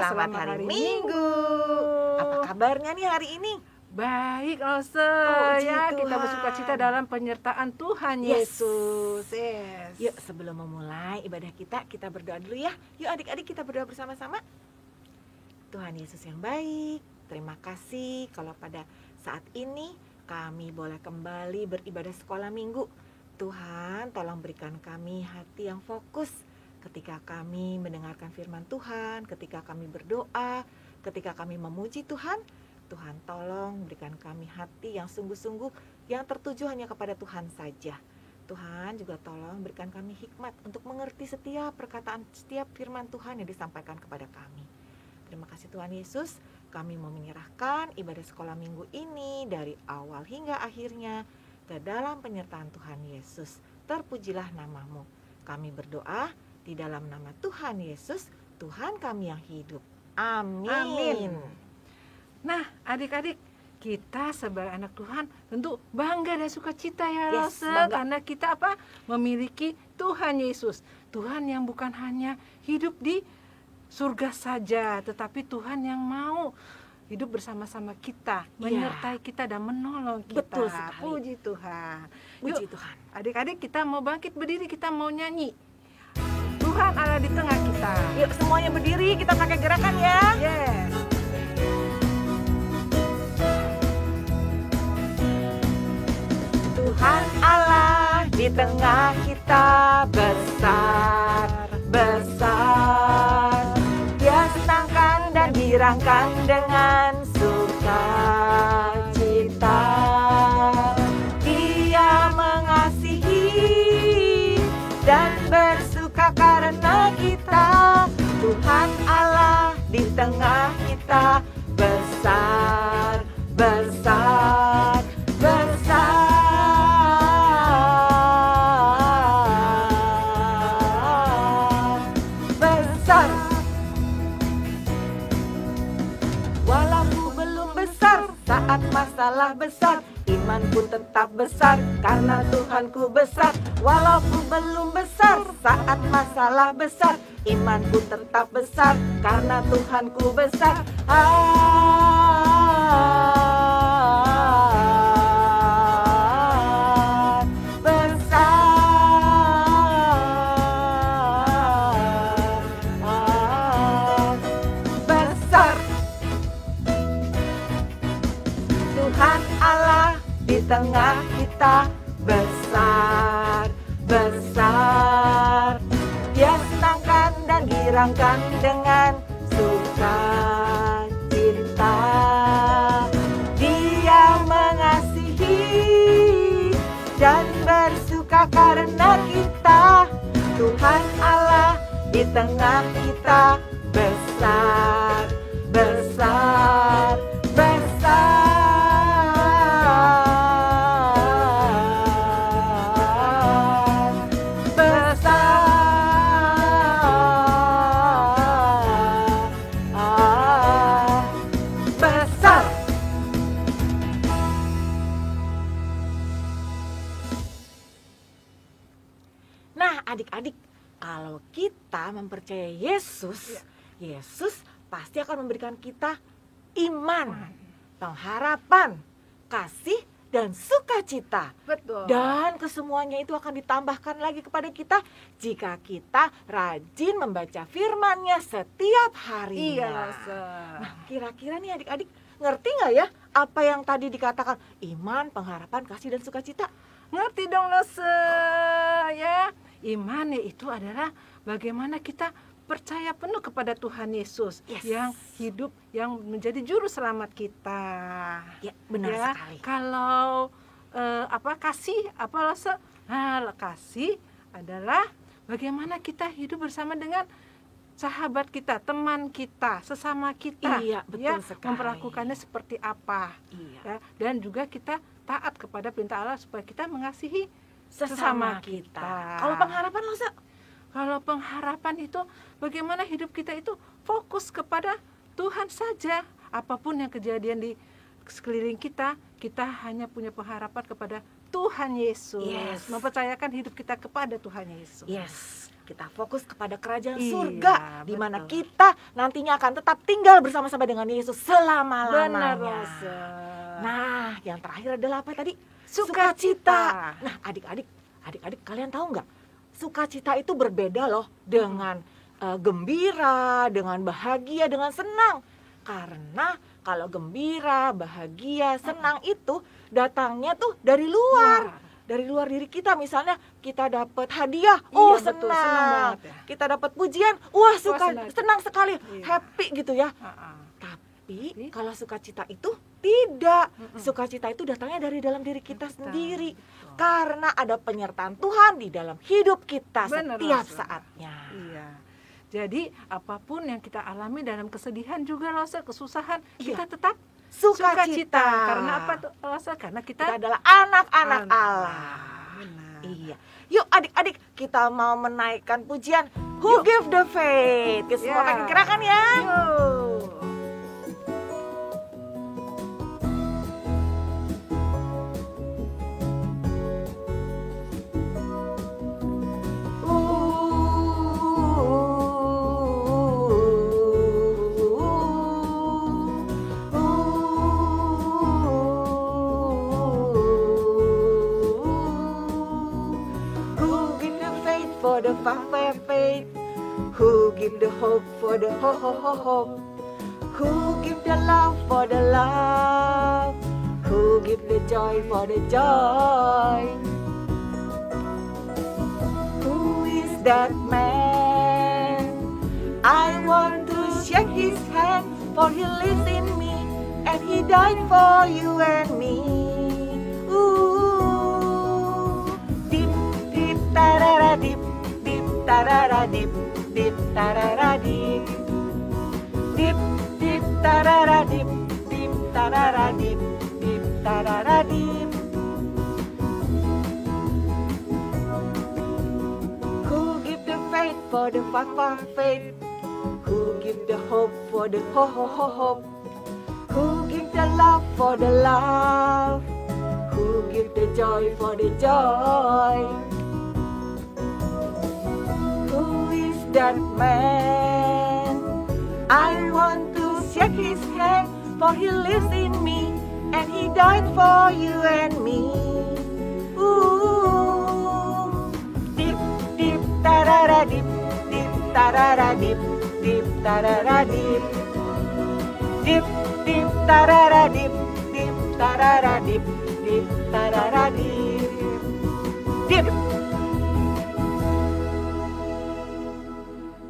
Selamat hari Minggu. Apa kabarnya nih hari ini? Baik, Ose. Puji Ya, kita Tuhan. bersukacita dalam penyertaan Tuhan Yes. Yesus. Yes. Yuk sebelum memulai ibadah kita berdoa dulu ya. Yuk adik-adik kita berdoa bersama-sama. Tuhan Yesus yang baik, terima kasih kalau pada saat ini kami boleh kembali beribadah sekolah minggu. Tuhan, tolong berikan kami hati yang fokus ketika kami mendengarkan firman Tuhan, ketika kami berdoa, ketika kami memuji Tuhan. Tuhan tolong berikan kami hati yang sungguh-sungguh yang tertuju hanya kepada Tuhan saja. Tuhan juga tolong berikan kami hikmat untuk mengerti setiap perkataan, setiap firman Tuhan yang disampaikan kepada kami. Terima kasih Tuhan Yesus, kami mau menyerahkan ibadah sekolah minggu ini dari awal hingga akhirnya ke dalam penyertaan Tuhan Yesus. Terpujilah namamu. Kami berdoa di dalam nama Tuhan Yesus, Tuhan kami yang hidup. Amin. Amin. Nah, adik-adik, kita sebagai anak Tuhan tentu bangga dan sukacita ya, Yes, Rose, bangga. karena kita memiliki Tuhan Yesus. Tuhan yang bukan hanya hidup di surga saja, tetapi Tuhan yang mau hidup bersama-sama kita, menyertai kita dan menolong kita. Betul sekali. Puji Tuhan. Puji Yuk, Tuhan. adik-adik, kita mau bangkit berdiri, kita mau nyanyi. Tuhan Allah di tengah kita. Yuk semuanya berdiri, kita pakai gerakan ya. Yes. Tuhan Allah di tengah kita besar, besar. Dia senangkan dan girangkan dengan sukacita. Dia mengasihi dan bersuka karena kita. Tuhan Allah di tengah kita besar, besar, besar, besar. Walau belum besar saat masalah besar, imanku tetap besar karena Tuhanku besar. Walaupun belum besar saat masalah besar, imanku tetap besar karena Tuhanku besar. Besar. Tuhan Allah di tengah kita besar, besar. Dia senangkan dan girangkan dengan sukacita. Dia mengasihi dan bersuka karena kita. Tuhan Allah di tengah kita besar, besar, besar, besar, besar. Nah, adik-adik, kalau kita mempercayai Yesus, Yesus pasti akan memberikan kita iman, pengharapan, kasih, dan sukacita. Betul. Dan kesemuanya itu akan ditambahkan lagi kepada kita jika kita rajin membaca firman-Nya setiap harinya. Iya, Rose. Nah, kira-kira nih adik-adik ngerti nggak ya apa yang tadi dikatakan iman, pengharapan, kasih, dan sukacita? Ngerti dong, Rose. Ya, iman itu adalah bagaimana kita percaya penuh kepada Tuhan Yesus. Yes. Yang hidup, yang menjadi juru selamat kita. Ya, benar Ya, sekali. kalau kasih, Rose? Nah, kasih adalah bagaimana kita hidup bersama dengan sahabat kita, teman kita, sesama kita. Iya, betul sekali. Memperlakukannya seperti apa. Iya. Ya, dan juga kita taat kepada perintah Allah supaya kita mengasihi Sesama sesama kita. kita. Kalau pengharapan lo, Sa? Kalau pengharapan itu bagaimana hidup kita itu fokus kepada Tuhan saja. Apapun yang kejadian di sekeliling kita, kita hanya punya pengharapan kepada Tuhan Yesus. Yes. Mempercayakan hidup kita kepada Tuhan Yesus. Yes. kita fokus kepada kerajaan Iya, surga, di mana betul. kita nantinya akan tetap tinggal bersama-sama dengan Yesus Benar, selama-lamanya. Rosa. Nah, yang terakhir adalah apa tadi? Sukacita. Nah, adik-adik kalian tahu nggak? Sukacita itu berbeda loh dengan gembira, dengan bahagia, dengan senang. Karena kalau gembira, bahagia, senang itu datangnya tuh dari luar. Wah. Dari luar diri kita, misalnya kita dapat hadiah, Iya, senang. betul, senang banget ya. Kita dapat pujian, senang sekali, Iya. happy gitu ya. Ah, ah. Tapi kalau sukacita itu tidak. Mm-mm. Sukacita itu datangnya dari dalam diri kita sendiri. Betul. Karena ada penyertaan Tuhan di dalam hidup kita Benar, setiap Rosa. saatnya. Iya. Jadi apapun yang kita alami dalam kesedihan juga Rosa, kesusahan, Iya. kita tetap Sukacita. Karena apa tuh Rosa? Karena Kita kita adalah anak-anak anak Allah. Benar. Iya. Yuk adik-adik, kita mau menaikkan pujian Who Give the Faith. Kita semua Ya. pakai gerakan ya. Yuk. Who give the faith for the faith? Who give the hope for the hope? Who give the love for the love? Who give the joy for the joy? Who is that man? I want to shake his hand, for he lives in me, and he died for you and me. Ooh, dip, dip, tarara, dip, dip, tarara, dip, dip, tarara, dip, dip, dip, tarara, dip, dip, tarara, dip, dip, tarara, dip. Who give the faith for the faith? Who give the hope for the hope? Who give the love for the love? Who give the joy for the joy? Who is that man? I want to shake his hand, for he lives in me, and he died for you and me. Ooh, dip, dip, tarara, dip, dip, tarara, dip, dip, tarara, dip, dip, dip, tarara, dip, dip, tarara, dip, dip, tarara, dip, dip.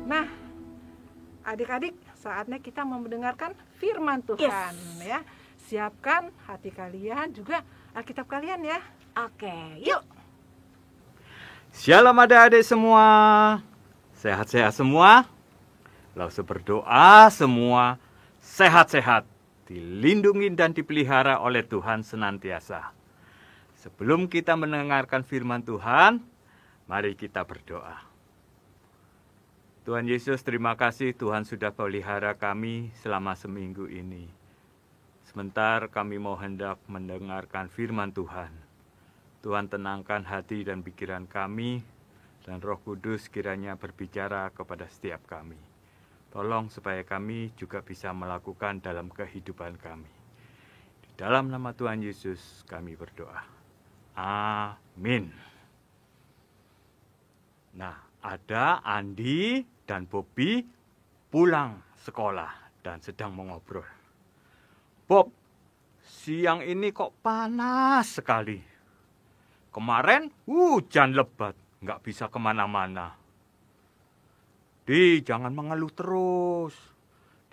Nah, adik-adik, saatnya kita mau mendengarkan firman Tuhan ya. Siapkan hati kalian juga Alkitab kalian ya. Oke, yuk. Shalom adik-adik semua. Sehat-sehat semua. Langsung berdoa semua sehat-sehat, dilindungi dan dipelihara oleh Tuhan senantiasa. Sebelum kita mendengarkan firman Tuhan, mari kita berdoa. Tuhan Yesus, terima kasih Tuhan sudah pelihara kami selama seminggu ini. Sebentar kami mau hendak mendengarkan firman Tuhan. Tuhan tenangkan hati dan pikiran kami, dan Roh Kudus kiranya berbicara kepada setiap kami. Tolong supaya kami juga bisa melakukan dalam kehidupan kami. Di dalam nama Tuhan Yesus kami berdoa. Amin. Nah, ada Andi dan Bobby pulang sekolah dan sedang mengobrol. Bob, siang ini kok panas sekali. Kemarin hujan lebat, nggak bisa kemana-mana. Di, jangan mengeluh terus.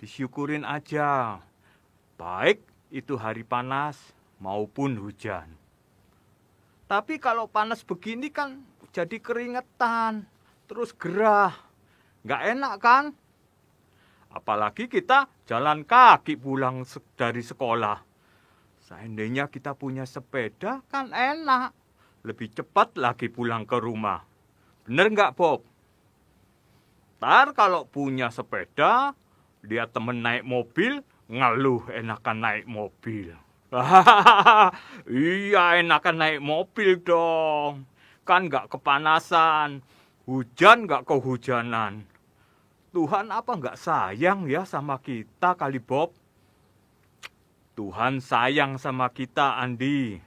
Disyukurin aja. Baik itu hari panas maupun hujan. Tapi kalau panas begini kan jadi keringetan, terus gerah. Nggak enak kan? Apalagi kita jalan kaki pulang dari sekolah. Seandainya kita punya sepeda kan enak. Lebih cepat lagi pulang ke rumah. Bener nggak, Bob? Ntar kalau punya sepeda, lihat temen naik mobil, ngeluh enakan naik mobil. Iya, enakan naik mobil dong. Kan nggak kepanasan. Hujan nggak kehujanan. Tuhan apa nggak sayang ya sama kita kali Bob? Tuhan sayang sama kita, Andi.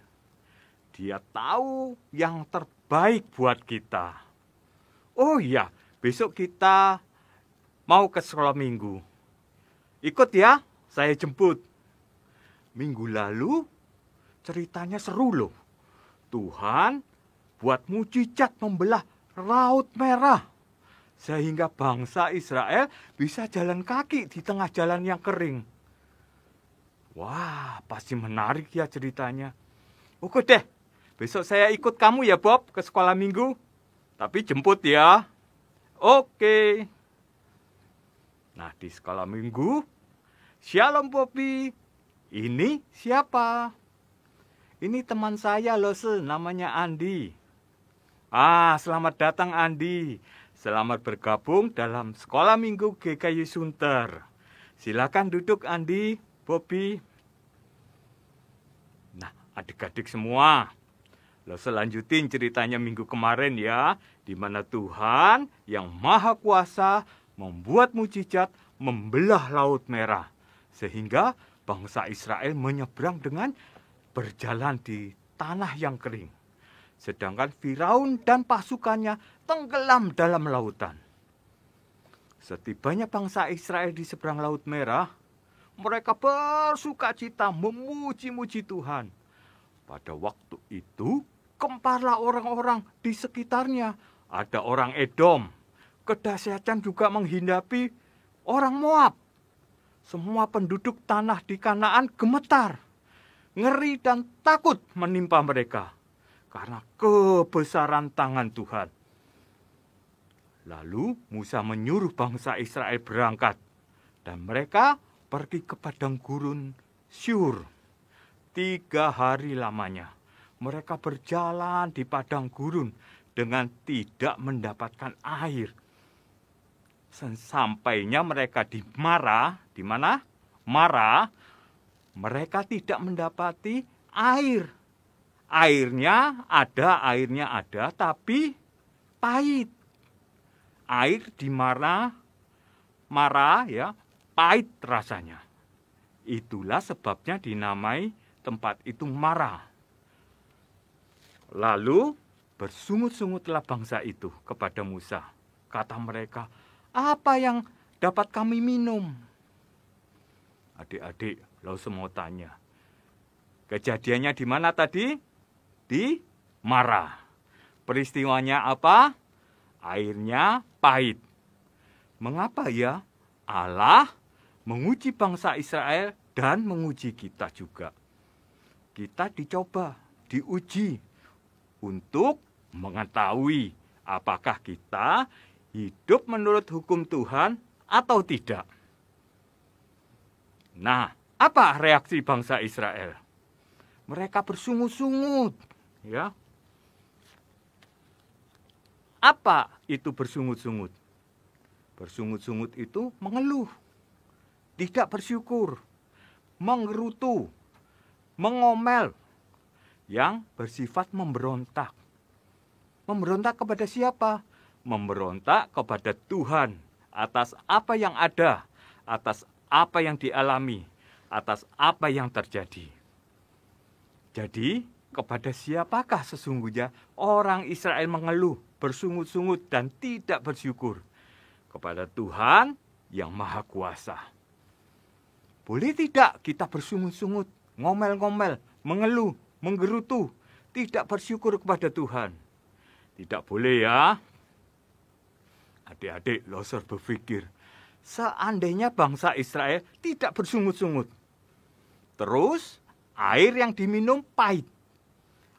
Dia tahu yang terbaik buat kita. Oh iya, besok kita mau ke sekolah minggu. Ikut ya, saya jemput. Minggu lalu ceritanya seru loh. Tuhan buat mujizat membelah Laut Merah. Sehingga bangsa Israel bisa jalan kaki di tengah jalan yang kering. Wah, pasti menarik ya ceritanya. Oke deh, besok saya ikut kamu ya Bob ke sekolah minggu. Tapi jemput ya. Oke. Nah, di sekolah minggu, Shalom Bobby. Ini siapa? Ini teman saya loh, namanya Andi. Selamat datang Andi. Selamat bergabung dalam sekolah minggu GKI Sunter. Silakan duduk Andi, Bobby. Nah, adik-adik semua, lo selanjutin ceritanya minggu kemarin ya, di mana Tuhan yang Maha Kuasa membuat mujizat membelah Laut Merah, sehingga bangsa Israel menyeberang dengan berjalan di tanah yang kering. Sedangkan Firaun dan pasukannya tenggelam dalam lautan. Setibanya bangsa Israel di seberang Laut Merah, mereka bersukacita memuji-muji Tuhan. Pada waktu itu, gemparlah orang-orang di sekitarnya. Ada orang Edom. Kedahsyatan juga menghinggapi orang Moab. Semua penduduk tanah di Kanaan gemetar. Ngeri dan takut menimpa mereka karena kebesaran tangan Tuhan. Lalu Musa menyuruh bangsa Israel berangkat, dan mereka pergi ke padang gurun Syur. 3 hari lamanya mereka berjalan di padang gurun dengan tidak mendapatkan air. Sampainya mereka di Mara, di mana? Mara, mereka tidak mendapati air. Airnya ada, tapi pahit. Air di Mara ya, pahit rasanya. Itulah sebabnya dinamai tempat itu Mara. Lalu bersungut-sungutlah bangsa itu kepada Musa. Kata mereka, apa yang dapat kami minum? Adik-adik, lalu semua tanya. Kejadiannya di mana tadi? Di Mara. Peristiwanya apa? Airnya pahit. Mengapa ya? Allah menguji bangsa Israel dan menguji kita juga. Kita dicoba, diuji untuk mengetahui apakah kita hidup menurut hukum Tuhan atau tidak. Nah, apa reaksi bangsa Israel? Mereka bersungut-sungut, ya. Apa itu bersungut-sungut? Bersungut-sungut itu mengeluh, tidak bersyukur, menggerutu, mengomel, yang bersifat memberontak. Memberontak kepada siapa? Memberontak kepada Tuhan atas apa yang ada, atas apa yang dialami, atas apa yang terjadi. Jadi, kepada siapakah sesungguhnya orang Israel mengeluh, bersungut-sungut, dan tidak bersyukur? Kepada Tuhan yang Maha Kuasa. Boleh tidak kita bersungut-sungut, ngomel-ngomel, mengeluh, menggerutu, tidak bersyukur kepada Tuhan? Tidak boleh ya. Adik-adik, Loser berpikir, seandainya bangsa Israel tidak bersungut-sungut, terus air yang diminum pahit,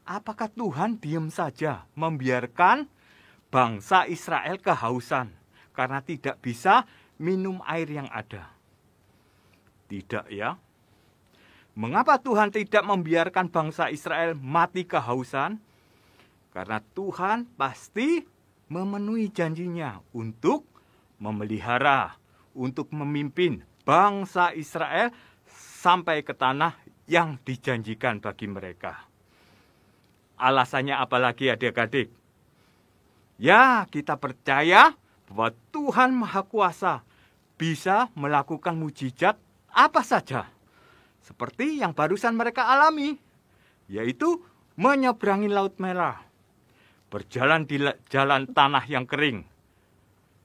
apakah Tuhan diam saja membiarkan bangsa Israel kehausan karena tidak bisa minum air yang ada? Tidak ya. Mengapa Tuhan tidak membiarkan bangsa Israel mati kehausan? Karena Tuhan pasti memenuhi janjinya untuk memelihara, untuk memimpin bangsa Israel sampai ke tanah yang dijanjikan bagi mereka. Alasannya apalagi adik-adik? Ya, kita percaya bahwa Tuhan Maha Kuasa bisa melakukan mujizat apa saja. Seperti yang barusan mereka alami, yaitu menyeberangi Laut Merah, berjalan di jalan tanah yang kering.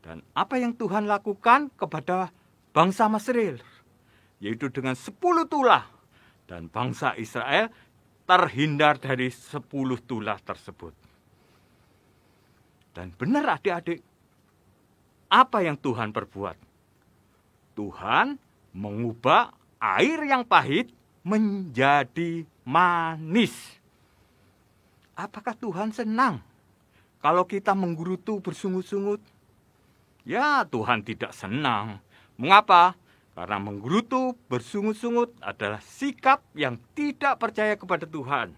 Dan apa yang Tuhan lakukan kepada bangsa Mesir, yaitu dengan 10 tulah, dan bangsa Israel terhindar dari 10 tulah tersebut. Dan benar adik-adik, apa yang Tuhan perbuat? Tuhan mengubah air yang pahit menjadi manis. Apakah Tuhan senang kalau kita menggerutu bersungut-sungut? Ya, Tuhan tidak senang. Mengapa? Karena menggerutu bersungut-sungut adalah sikap yang tidak percaya kepada Tuhan.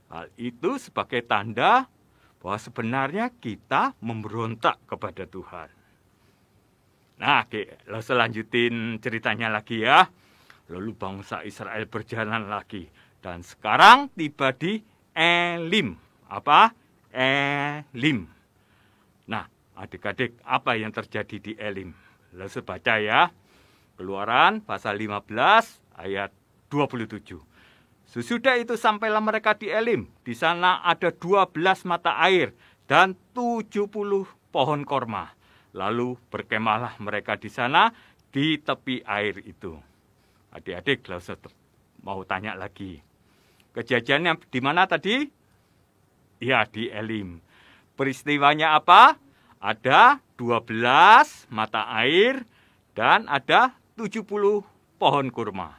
Hal itu sebagai tanda bahwa sebenarnya kita memberontak kepada Tuhan. Nah, selanjutin ceritanya lagi ya. Lalu bangsa Israel berjalan lagi. Dan sekarang tiba di Elim. Apa? Elim. Nah, adik-adik, apa yang terjadi di Elim? Lalu baca ya. Keluaran pasal 15 ayat 27. Sesudah itu sampailah mereka di Elim. Di sana ada 12 mata air dan 70 pohon korma. Lalu berkemahlah mereka di sana di tepi air itu. Adik-adik, mau tanya lagi. Kejadiannya di mana tadi? Ya, di Elim. Peristiwanya apa? Ada 12 mata air dan ada 70 pohon kurma.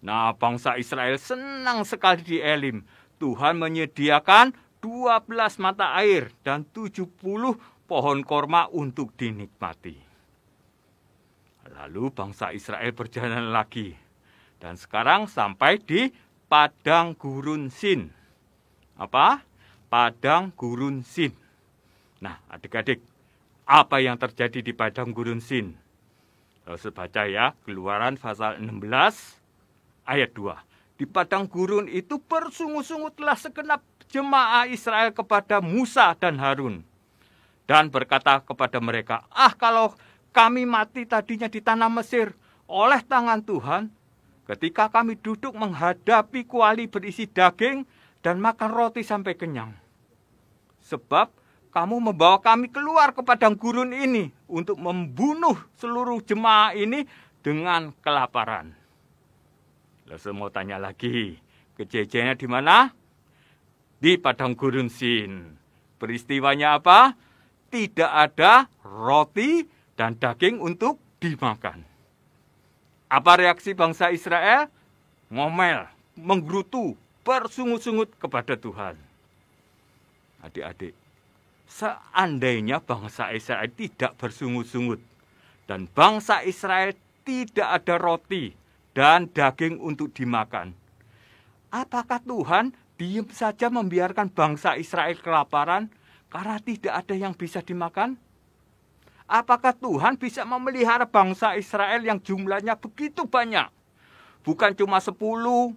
Nah, bangsa Israel senang sekali di Elim. Tuhan menyediakan 12 mata air dan 70 pohon korma untuk dinikmati. Lalu bangsa Israel berjalan lagi. Dan sekarang sampai di Padang Gurun Sin. Apa? Padang Gurun Sin. Nah, adik-adik, apa yang terjadi di Padang Gurun Sin? Lalu baca ya, Keluaran pasal 16 ayat 2. Di Padang Gurun itu bersungut-sungutlah segenap jemaah Israel kepada Musa dan Harun. Dan berkata kepada mereka, kalau kami mati tadinya di tanah Mesir oleh tangan Tuhan, ketika kami duduk menghadapi kuali berisi daging dan makan roti sampai kenyang. Sebab kamu membawa kami keluar ke padang gurun ini untuk membunuh seluruh jemaah ini dengan kelaparan. Lalu saya mau tanya lagi, kejadiannya di mana? Di Padang Gurun Sin. Peristiwanya apa? Tidak ada roti dan daging untuk dimakan. Apa reaksi bangsa Israel? Ngomel, menggerutu, bersungut-sungut kepada Tuhan. Adik-adik, seandainya bangsa Israel tidak bersungut-sungut dan bangsa Israel tidak ada roti dan daging untuk dimakan, apakah Tuhan diam saja membiarkan bangsa Israel kelaparan karena tidak ada yang bisa dimakan? Apakah Tuhan bisa memelihara bangsa Israel yang jumlahnya begitu banyak? Bukan cuma 10, 20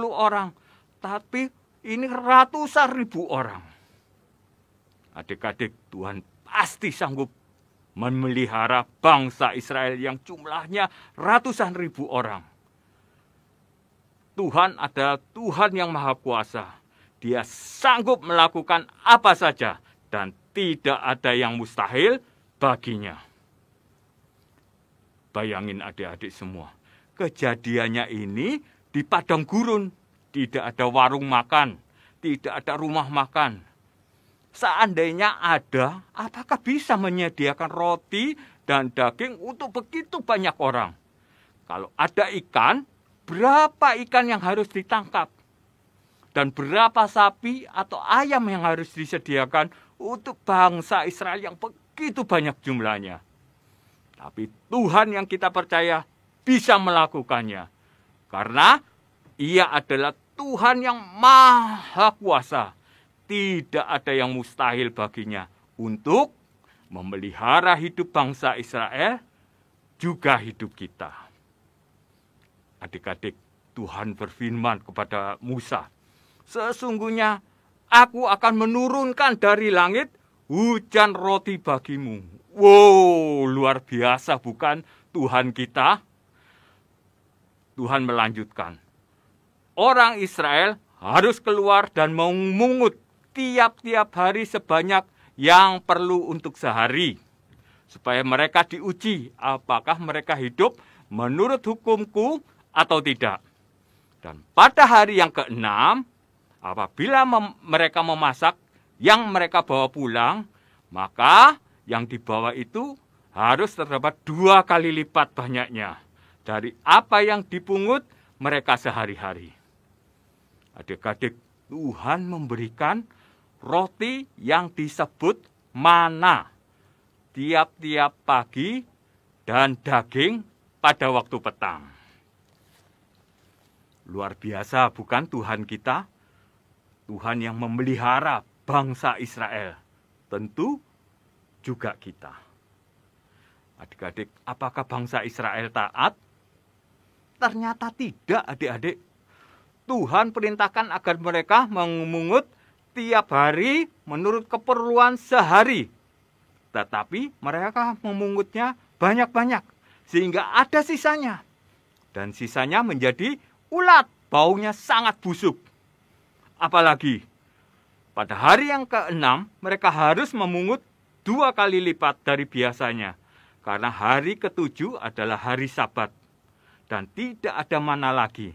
orang, tapi ini ratusan ribu orang. Adik-adik, Tuhan pasti sanggup memelihara bangsa Israel yang jumlahnya ratusan ribu orang. Tuhan adalah Tuhan yang Maha Kuasa. Dia sanggup melakukan apa saja dan tidak ada yang mustahil baginya. Bayangin adik-adik semua, kejadiannya ini di padang gurun, tidak ada warung makan, tidak ada rumah makan. Seandainya ada, apakah bisa menyediakan roti dan daging untuk begitu banyak orang? Kalau ada ikan, berapa ikan yang harus ditangkap? Dan berapa sapi atau ayam yang harus disediakan untuk bangsa Israel yang begitu banyak jumlahnya? Tapi Tuhan yang kita percaya bisa melakukannya. Karena Ia adalah Tuhan yang Maha Kuasa. Tidak ada yang mustahil baginya untuk memelihara hidup bangsa Israel, juga hidup kita. Adik-adik, Tuhan berfirman kepada Musa, sesungguhnya aku akan menurunkan dari langit hujan roti bagimu. Wow, luar biasa bukan Tuhan kita? Tuhan melanjutkan, orang Israel harus keluar dan memungut tiap-tiap hari sebanyak yang perlu untuk sehari, supaya mereka diuji apakah mereka hidup menurut hukumku atau tidak. Dan pada hari yang keenam, apabila mereka memasak yang mereka bawa pulang, maka yang dibawa itu harus terdapat 2 kali lipat banyaknya dari apa yang dipungut mereka sehari-hari. Adik-adik, Tuhan memberikan roti yang disebut mana tiap-tiap pagi dan daging pada waktu petang. Luar biasa bukan Tuhan kita? Tuhan yang memelihara bangsa Israel. Tentu juga kita. Adik-adik, apakah bangsa Israel taat? Ternyata tidak, adik-adik. Tuhan perintahkan agar mereka memungut tiap hari menurut keperluan sehari. Tetapi mereka memungutnya banyak-banyak, sehingga ada sisanya. Dan sisanya menjadi ulat, baunya sangat busuk. Apalagi, pada hari yang keenam, mereka harus memungut 2 kali lipat dari biasanya. Karena hari ke-7 adalah hari Sabat. Dan tidak ada mana lagi.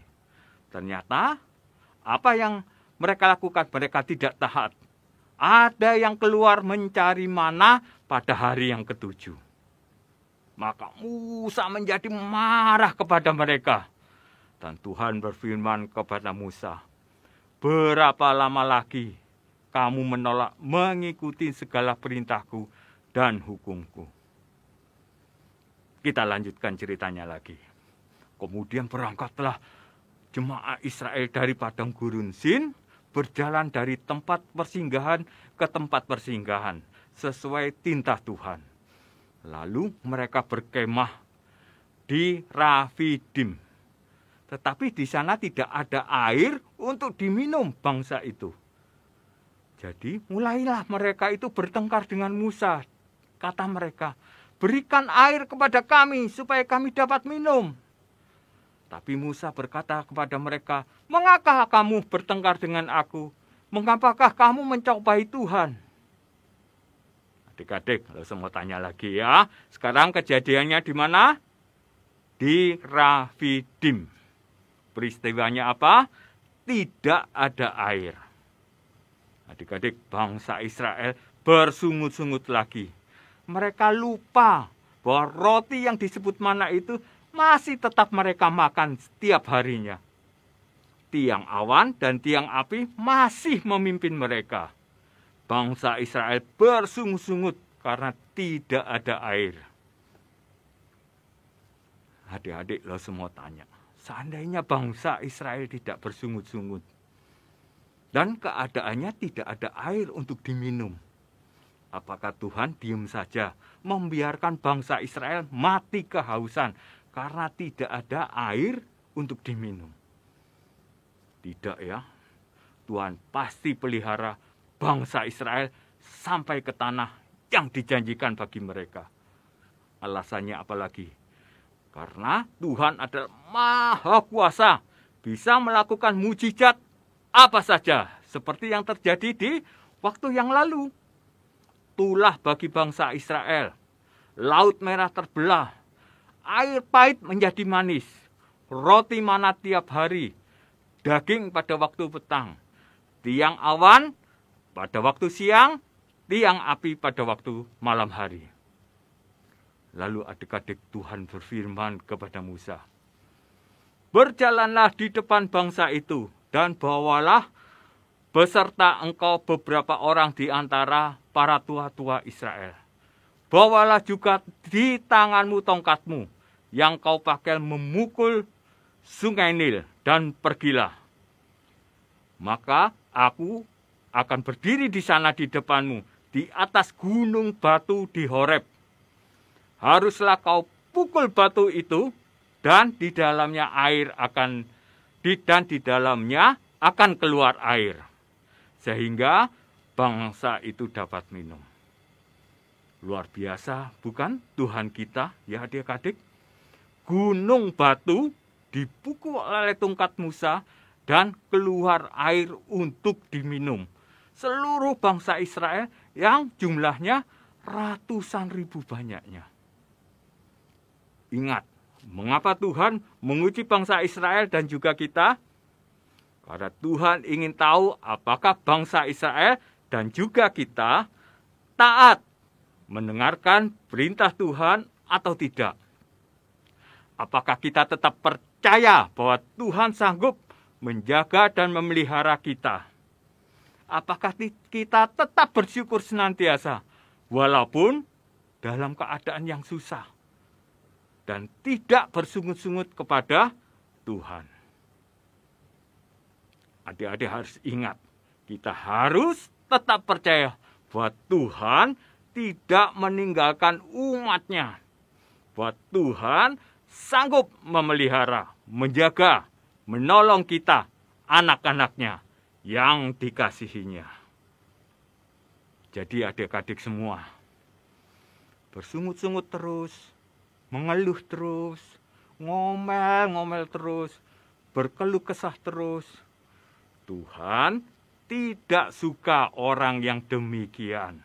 Ternyata, apa yang mereka lakukan? Mereka tidak taat. Ada yang keluar mencari mana pada hari yang ke-7. Maka Musa menjadi marah kepada mereka. Dan Tuhan berfirman kepada Musa, berapa lama lagi kamu menolak mengikuti segala perintahku dan hukumku? Kita lanjutkan ceritanya lagi. Kemudian berangkatlah jemaah Israel dari padang gurun Sin, berjalan dari tempat persinggahan ke tempat persinggahan, sesuai tintah Tuhan. Lalu mereka berkemah di Rafidim. Tetapi di sana tidak ada air untuk diminum bangsa itu. Jadi mulailah mereka itu bertengkar dengan Musa. Kata mereka, berikan air kepada kami supaya kami dapat minum. Tapi Musa berkata kepada mereka, mengapa kamu bertengkar dengan aku? Mengapakah kamu mencobai Tuhan? Adik-adik, kalau semua tanya lagi ya. Sekarang kejadiannya di mana? Di Rafidim. Peristiwanya apa? Tidak ada air. Adik-adik, bangsa Israel bersungut-sungut lagi. Mereka lupa bahwa roti yang disebut mana itu masih tetap mereka makan setiap harinya. Tiang awan dan tiang api masih memimpin mereka. Bangsa Israel bersungut-sungut karena tidak ada air. Adik-adik, lo semua tanya, seandainya bangsa Israel tidak bersungut-sungut dan keadaannya tidak ada air untuk diminum, apakah Tuhan diam saja membiarkan bangsa Israel mati kehausan karena tidak ada air untuk diminum? Tidak ya. Tuhan pasti pelihara bangsa Israel sampai ke tanah yang dijanjikan bagi mereka. Alasannya apa lagi? Karena Tuhan adalah Maha Kuasa, bisa melakukan mujizat apa saja, seperti yang terjadi di waktu yang lalu. Tulah bagi bangsa Israel, Laut Merah terbelah, air pahit menjadi manis, roti mana tiap hari, daging pada waktu petang, tiang awan pada waktu siang, tiang api pada waktu malam hari. Lalu adik-adik, Tuhan berfirman kepada Musa, berjalanlah di depan bangsa itu dan bawalah beserta engkau beberapa orang di antara para tua-tua Israel. Bawalah juga di tanganmu tongkatmu yang kau pakai memukul sungai Nil dan pergilah. Maka aku akan berdiri di sana di depanmu di atas gunung batu di Horeb. Haruslah kau pukul batu itu dan di dalamnya akan keluar air sehingga bangsa itu dapat minum. Luar biasa, bukan Tuhan kita, ya adik-adik? Gunung batu dipukul oleh tongkat Musa dan keluar air untuk diminum. Seluruh bangsa Israel yang jumlahnya ratusan ribu banyaknya. Ingat, mengapa Tuhan menguji bangsa Israel dan juga kita? Karena Tuhan ingin tahu apakah bangsa Israel dan juga kita taat mendengarkan perintah Tuhan atau tidak. Apakah kita tetap percaya bahwa Tuhan sanggup menjaga dan memelihara kita? Apakah kita tetap bersyukur senantiasa walaupun dalam keadaan yang susah dan tidak bersungut-sungut kepada Tuhan? Adik-adik harus ingat, kita harus tetap percaya bahwa Tuhan tidak meninggalkan umat-Nya. Bahwa Tuhan sanggup memelihara, menjaga, menolong kita, anak-anaknya yang dikasihinya. Jadi adik-adik semua, bersungut-sungut terus, mengeluh terus, ngomel-ngomel terus, berkeluh kesah terus. Tuhan tidak suka orang yang demikian.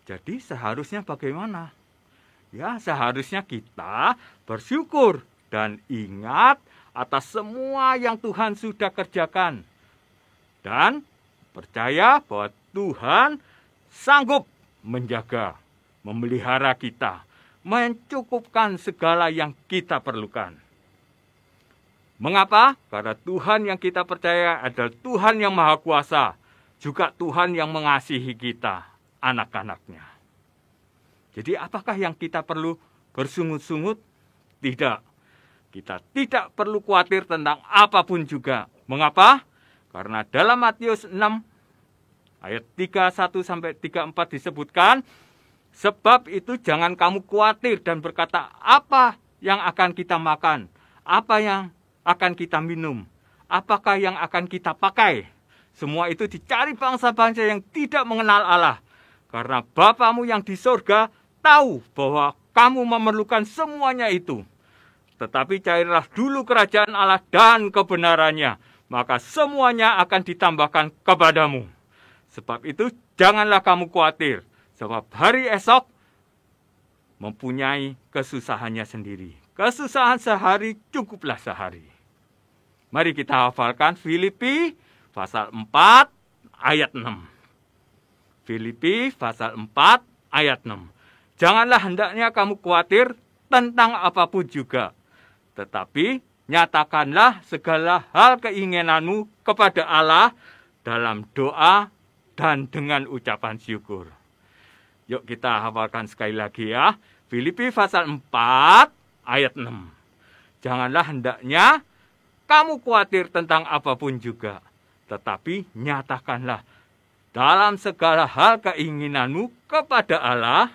Jadi seharusnya bagaimana? Ya, seharusnya kita bersyukur dan ingat atas semua yang Tuhan sudah kerjakan. Dan percaya bahwa Tuhan sanggup menjaga, memelihara kita, mencukupkan segala yang kita perlukan. Mengapa? Karena Tuhan yang kita percaya adalah Tuhan yang Maha Kuasa, juga Tuhan yang mengasihi kita, anak-anaknya. Jadi apakah yang kita perlu bersungut-sungut? Tidak. Kita tidak perlu khawatir tentang apapun juga. Mengapa? Karena dalam Matius 6 ayat 31-34 disebutkan, sebab itu jangan kamu khawatir dan berkata, apa yang akan kita makan? Apa yang akan kita minum? Apakah yang akan kita pakai? Semua itu dicari bangsa-bangsa yang tidak mengenal Allah. Karena Bapamu yang di sorga tahu bahwa kamu memerlukan semuanya itu. Tetapi carilah dulu kerajaan Allah dan kebenarannya, maka semuanya akan ditambahkan kepadamu. Sebab itu janganlah kamu khawatir, sebab hari esok mempunyai kesusahannya sendiri. Kesusahan sehari cukuplah sehari. Mari kita hafalkan Filipi pasal 4 ayat 6. Filipi pasal 4 ayat 6. Janganlah hendaknya kamu khawatir tentang apapun juga, tetapi nyatakanlah segala hal keinginanmu kepada Allah dalam doa dan dengan ucapan syukur. Yuk kita hafalkan sekali lagi ya. Filipi pasal 4 ayat 6. Janganlah hendaknya kamu khawatir tentang apapun juga, tetapi nyatakanlah dalam segala hal keinginanmu kepada Allah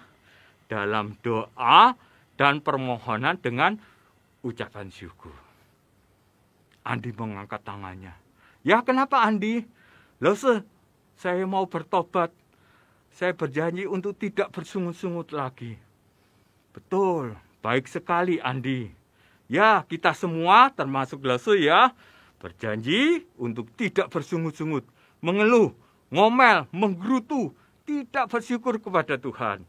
dalam doa dan permohonan dengan ucapan syukur. Andi mengangkat tangannya. Ya, kenapa Andi? Loh, saya mau bertobat. Saya berjanji untuk tidak bersungut-sungut lagi. Betul, baik sekali Andi. Ya, kita semua termasuk Lose ya, berjanji untuk tidak bersungut-sungut, mengeluh, ngomel, menggerutu, tidak bersyukur kepada Tuhan.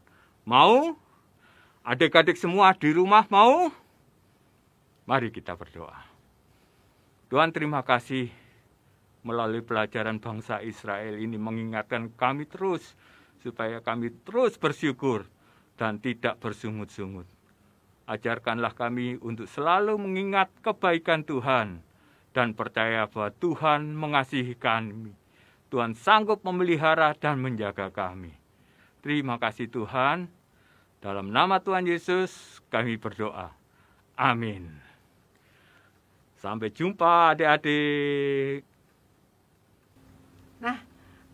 Mau? Adik-adik semua di rumah mau? Mari kita berdoa. Tuhan, terima kasih melalui pelajaran bangsa Israel ini mengingatkan kami terus supaya kami terus bersyukur dan tidak bersungut-sungut. Ajarkanlah kami untuk selalu mengingat kebaikan Tuhan dan percaya bahwa Tuhan mengasihi kami. Tuhan sanggup memelihara dan menjaga kami. Terima kasih Tuhan. Dalam nama Tuhan Yesus kami berdoa. Amin. Sampai jumpa adik-adik. Nah,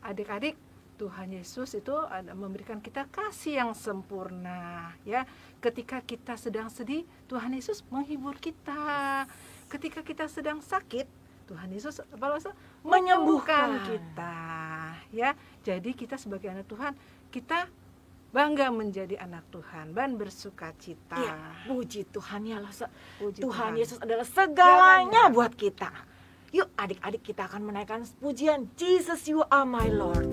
adik-adik, Tuhan Yesus itu memberikan kita kasih yang sempurna, ya. Ketika kita sedang sedih, Tuhan Yesus menghibur kita. Ketika kita sedang sakit, Tuhan Yesus menyembuhkan kita, ya. Jadi kita sebagai anak Tuhan, kita bangga menjadi anak Tuhan dan bersuka cita. Iya, puji Tuhan ya Allah. Puji Tuhan Tuhan. Yesus adalah segalanya buat kita. Yuk adik-adik kita akan menaikkan pujian Jesus you are my Lord.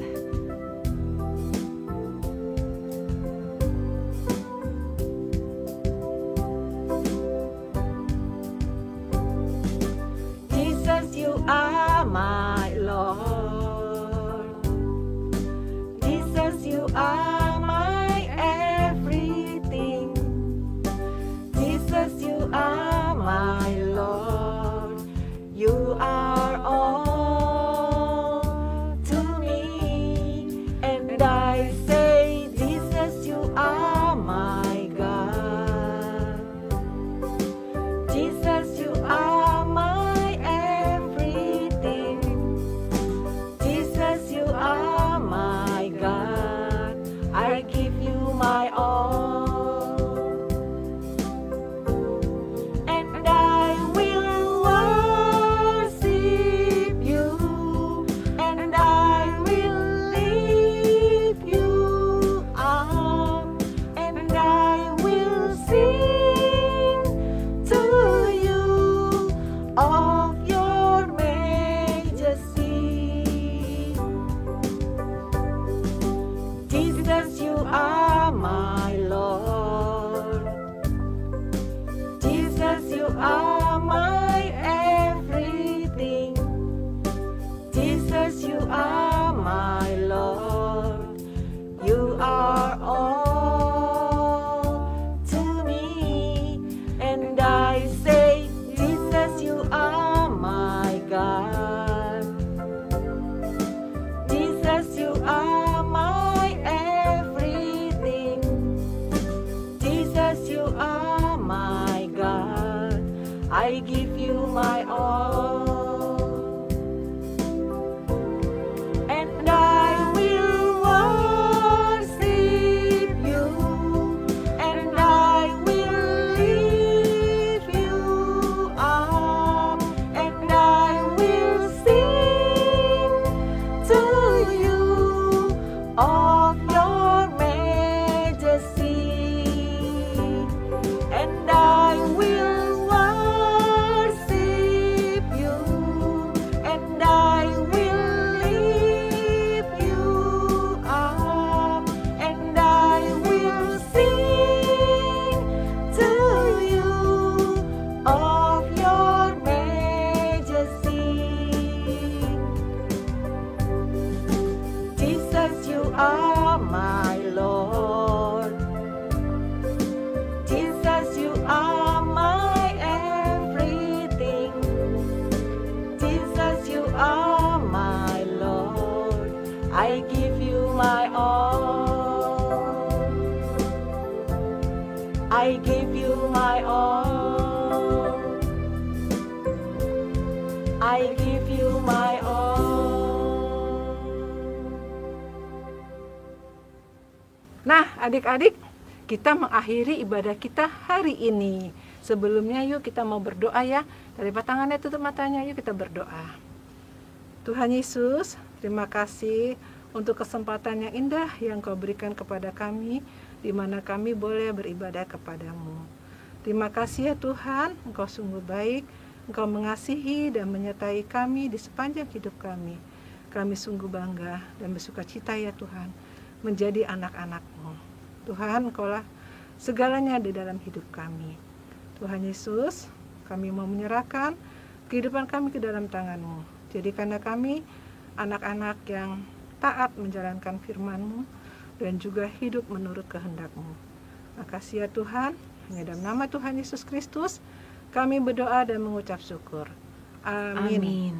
Jesus you are my Lord. Jesus you are my everything. Jesus you are my Lord. You are all to me, and I say, Jesus, you are my God. Jesus, you are my everything. Jesus, you are my God. I give you my all. And I will worship you, and I will lift you up, and I will sing to you of your majesty. Jesus, you are my Lord. Jesus, you are my everything. Jesus, you are my Lord. You are all to me, and I say, Jesus, you are my God. Jesus, you are my everything. Jesus, you are my God. I give you my all. And I will worship you, and I will lift you up, and I will sing to you of your majesty. And I will worship you, and I will lift you up, and I will sing to you of your majesty. Jesus, you are my Lord. Jesus, you are my everything. Jesus, you are my Lord. I give you my all. I give you my all. I give you my all. Nah, adik-adik, kita mengakhiri ibadah kita hari ini. Sebelumnya yuk kita mau berdoa ya. Lipat tangannya, tutup matanya, yuk kita berdoa. Tuhan Yesus, terima kasih untuk kesempatan yang indah yang Kau berikan kepada kami, di mana kami boleh beribadah kepadamu. Terima kasih ya Tuhan, Engkau sungguh baik, Engkau mengasihi dan menyertai kami di sepanjang hidup kami. Kami sungguh bangga dan bersuka cita ya Tuhan, menjadi anak-anak-Mu. Tuhan, Engkaulah segalanya di dalam hidup kami. Tuhan Yesus, kami mau menyerahkan kehidupan kami ke dalam tangan-Mu. Jadikanlah kami anak-anak yang taat menjalankan firman-Mu dan juga hidup menurut kehendak-Mu. Makasih ya Tuhan, hanya dalam nama Tuhan Yesus Kristus kami berdoa dan mengucap syukur. Amin. Amin.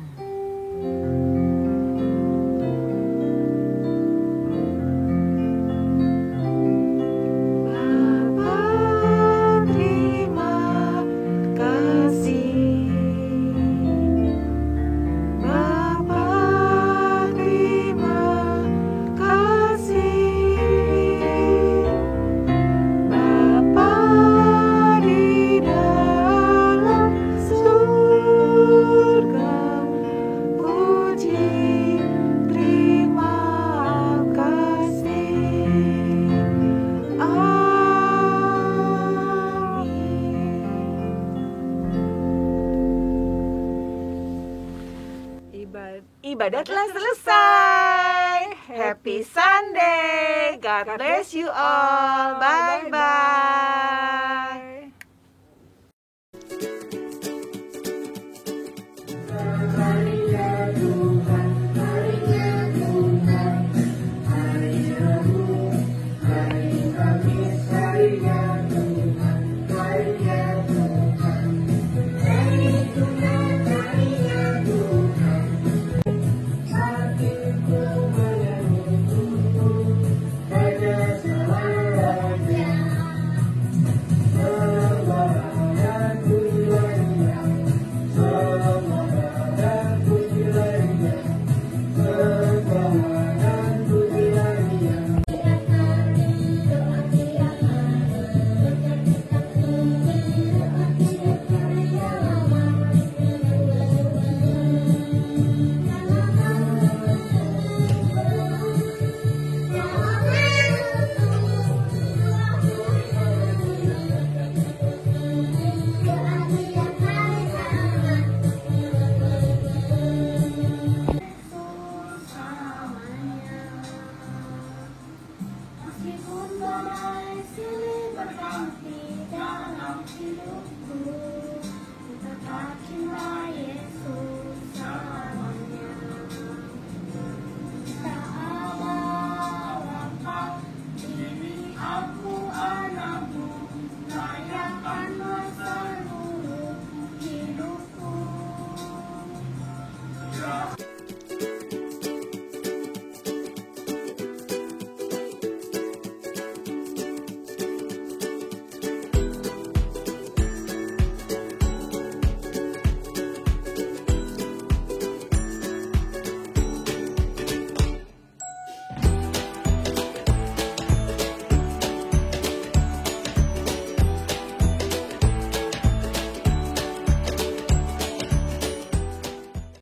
Surga, ibadah telah selesai. Happy Sunday. God bless you all. Bye-bye. Meskipun badai silih berganti dalam hidupku,